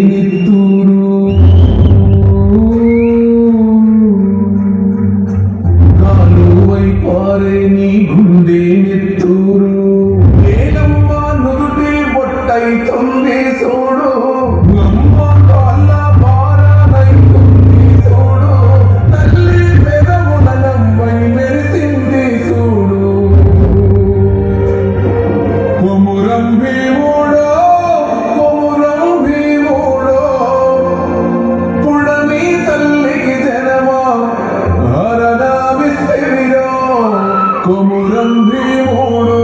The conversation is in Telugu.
నెత్తూరు కాలువై పారే నీ గుండె నెత్తూరు నేనమ్మ నుదుటి బొట్టైతుంది చూడు అమ్మ కాళ్ళ పారనైతుంది చూడు తల్లి పెదవుల నమ్మై మెరిసింది చూడు కొమురం భీముడో కొమురం భీముడో పుడమి తల్లికి జనమా హరనామిస్తివిరో కొమురం భీముడో